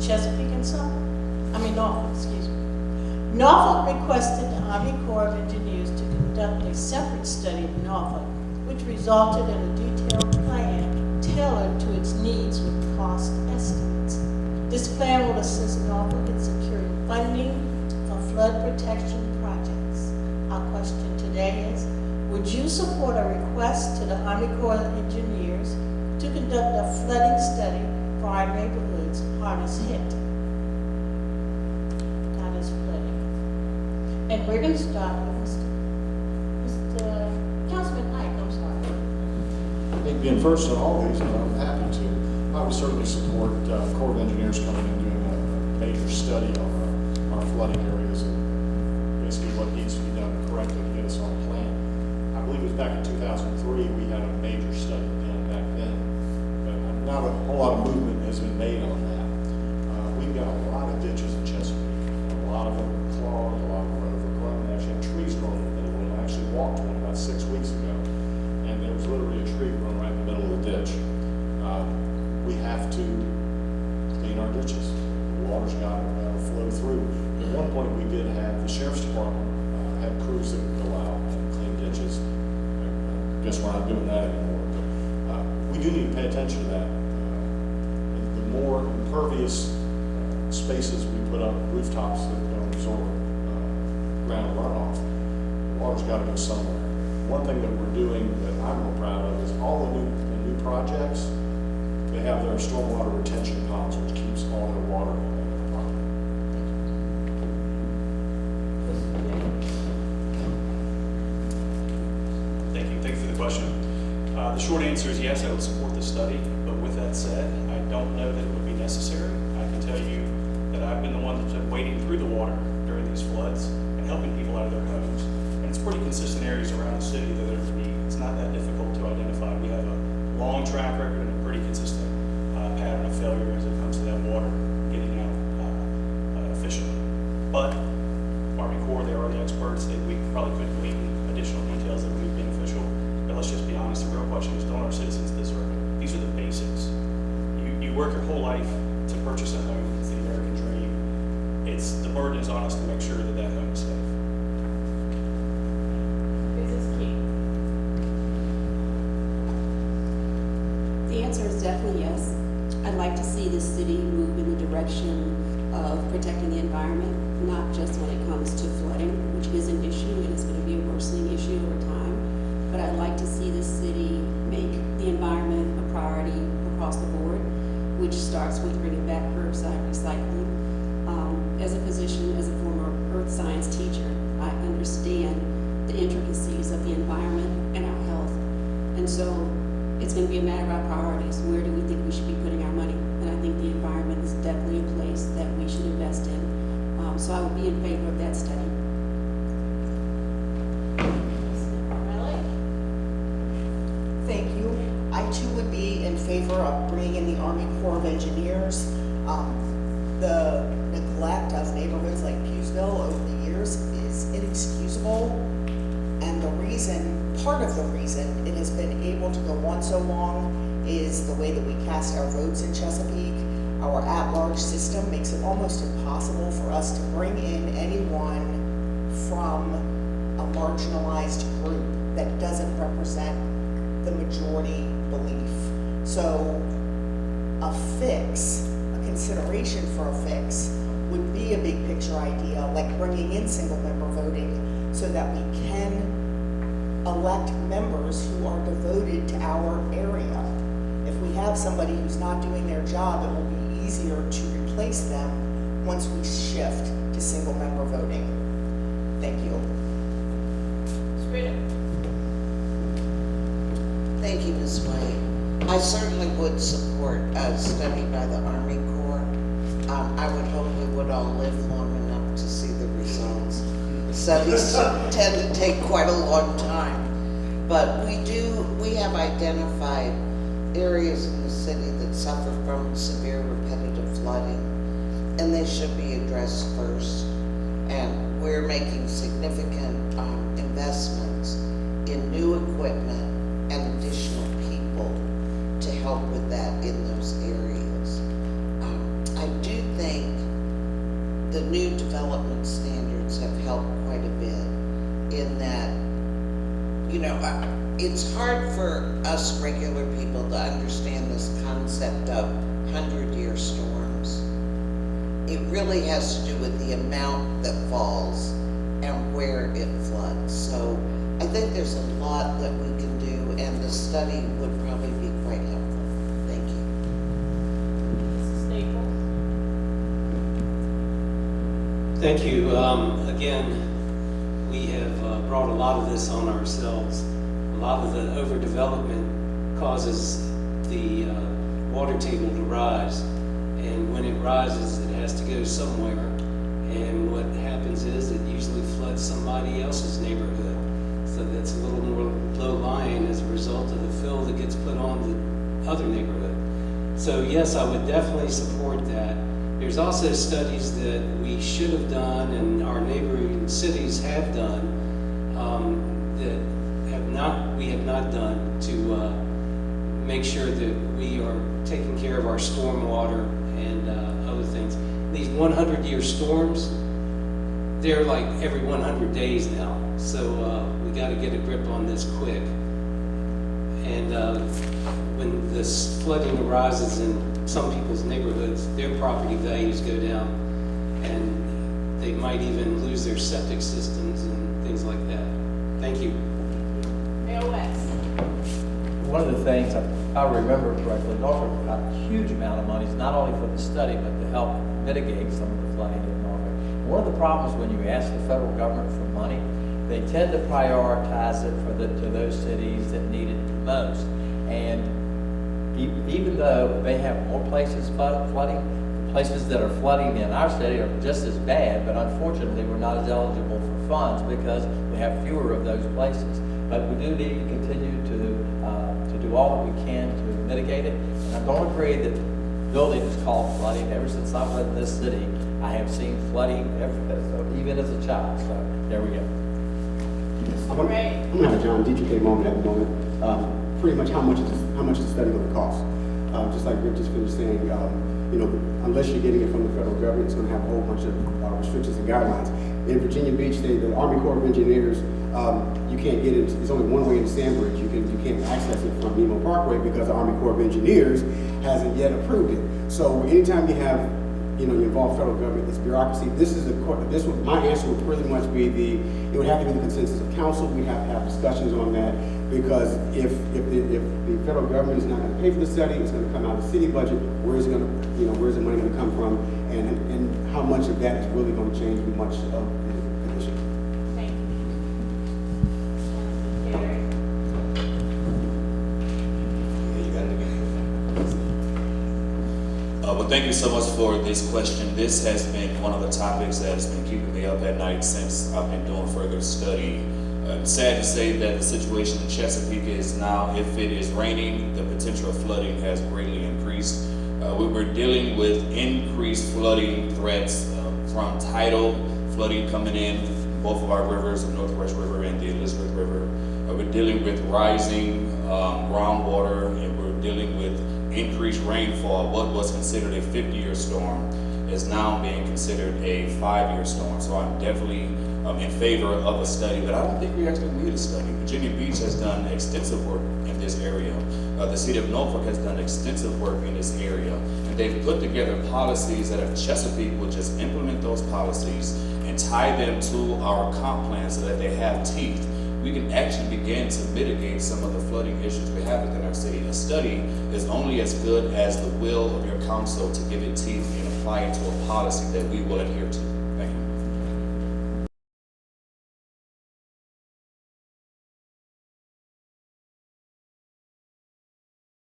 Chesapeake and Norfolk, excuse me. Norfolk requested the Army Corps of Engineers to conduct a separate study of Norfolk, which resulted in a detailed plan tailored to its needs with cost estimates. This plan will assist Norfolk in securing funding for flood protection projects. Our question today is, would you support a request to the Army Corps of Engineers to conduct a flooding study for our neighborhoods hardest hit? That is flooding. And we're going to start with Mr. Councilman Ike, I'm sorry. I think being first on all these, I'm happy to. I would certainly support Corps of Engineers coming and doing a major study on our flooding areas and basically what needs to be done correctly to get us on plan. I believe it was back in 2003 we had a major study done back then, but not a whole lot of movement has been made on that. We've got a lot of ditches in Chesapeake. A lot of them are clogged, a lot of them are overgrown. They actually have trees growing in the middle of it. I actually walked one about 6 weeks ago, and there was literally a tree growing right in the middle of the ditch. We have to clean our ditches. The water's got to flow through. At one point, we did have the sheriff's department have crews that would go out and clean ditches. I guess we're not doing that anymore. But we do need to pay attention to that. The more impervious spaces we put up, rooftops that don't absorb ground runoff, the water's got to go somewhere. One thing that we're doing that I'm real proud of is all the new projects. They have their stormwater retention ponds, which keeps all their water in their property. Thank you for the question. The short answer is yes, I would support the study, but with that said, I don't know that it would be necessary. I can tell you that I've been the one that's been wading through the water during these floods and helping people out of their homes. And it's pretty consistent areas around the city that are in need. It's not that difficult to identify. We have a long track record and a pretty consistent pattern of failure as it comes to that water getting out efficiently. But Army Corps, they are the experts. We probably could glean additional details that would be beneficial. But let's just be honest, the real question is, don't our citizens deserve it? These are the basics. You work your whole life to purchase a home. It's the American dream. The burden is on us to make sure that that home is safe. The answer is definitely yes. I'd like to see this city move in the direction of protecting the environment, not just when it comes to flooding, which is an issue and it's going to be a worsening issue over time. But I'd like to see this city make the environment a priority across the board, which starts with bringing back curbside recycling. As a physician, as a former earth science teacher, I understand the intricacies of the environment and our health. And so it's going to be a matter of our priorities. Where do we think we should be putting our money? And I think the environment is definitely a place that we should invest in. So I would be in favor of that study. Thank you. I too would be in favor of bringing in the Army Corps of Engineers. The neglect of neighborhoods like Pewsville over the years is inexcusable. And part of the reason it has been able to go on so long is the way that we cast our votes in Chesapeake. Our at-large system makes it almost impossible for us to bring in anyone from a marginalized group that doesn't represent the majority belief. So a fix, a consideration for a fix, would be a big picture idea, like bringing in single member voting so that we can elect members who are devoted to our area. If we have somebody who's not doing their job, it will be easier to replace them once we shift to single member voting. Thank you. Thank you, Ms. White. I certainly would support a study by the Army Corps. I would hope we would all live long enough to see the results. Studies tend to take quite a long time, but we have identified areas in the city that suffer from severe repetitive flooding, and they should be addressed first. And we're making significant investments in new equipment and additional people to help with that in those areas. I do development standards have helped quite a bit in that, you know, it's hard for us regular people to understand this concept of 100-year storms. It really has to do with the amount that falls and where it floods. So I think there's a lot that we can do, and the study would probably be quite helpful. Thank you. Mrs. Staples? Thank you. Again, we have brought a lot of this on ourselves. A lot of the overdevelopment causes the water table to rise. And when it rises, it has to go somewhere. And what happens is it usually floods somebody else's neighborhood. So that's a little more low-lying as a result of the fill that gets put on the other neighborhood. So yes, I would definitely support that. There's also studies that we should have done and our neighboring cities have done that we have not done to make sure that we are taking care of our stormwater and other things. These 100-year storms, they're like every 100 days now. So we got to get a grip on this quick. And when this flooding arises in some people's neighborhoods, their property values go down, and they might even lose their septic systems and things like that. Thank you. Mayor West? One of the things, if I remember correctly, Norfolk got a huge amount of money, not only for the study, but to help mitigate some of the flooding in Norfolk. One of the problems when you ask the federal government for money, they tend to prioritize it to those cities that need it the most. And even though they have more places flooding, the places that are flooding in our city are just as bad, but unfortunately we're not as eligible for funds because we have fewer of those places. But we do need to continue to do all that we can to mitigate it. And I don't agree that building is called flooding. Ever since I've lived in this city, I have seen flooding even as a child. So there we go. I'm gonna have a John Dietrich moment at the moment. Pretty much how much is the study going to cost? Just like Rick just finished saying, you know, unless you're getting it from the federal government, it's going to have a whole bunch of restrictions and guidelines. In Virginia Beach, the Army Corps of Engineers, you can't get it. It's only one way into Sandbridge. You can't access it from Nemo Parkway because the Army Corps of Engineers hasn't yet approved it. So anytime you have, you know, you involve federal government, this bureaucracy. My answer would pretty much be it would have to be the consensus of council. We have to have discussions on that because if the federal government is not going to pay for the study, it's going to come out of the city budget. Where's the money going to come from, and how much of that is really going to change much of the issue? Thank you. Carrie? Well, thank you so much for this question. This has been one of the topics that has been keeping me up at night since I've been doing further study. I'm sad to say that the situation in Chesapeake is now, if it is raining, the potential of flooding has greatly increased. We were dealing with increased flooding threats from tidal flooding coming in both of our rivers, the Northwest River and the Elizabeth River. We're dealing with rising groundwater, and we're dealing with increased rainfall. What was considered a 50-year storm is now being considered a 5-year storm. So I'm definitely in favor of a study, but I don't think we actually need a study. Virginia Beach has done extensive work in this area. The city of Norfolk has done extensive work in this area, and they've put together policies that if Chesapeake would just implement those policies and tie them to our comp plan so that they have teeth, we can actually begin to mitigate some of the flooding issues we have within our city. A study is only as good as the will of your council to give it teeth and apply it to a policy that we will adhere to.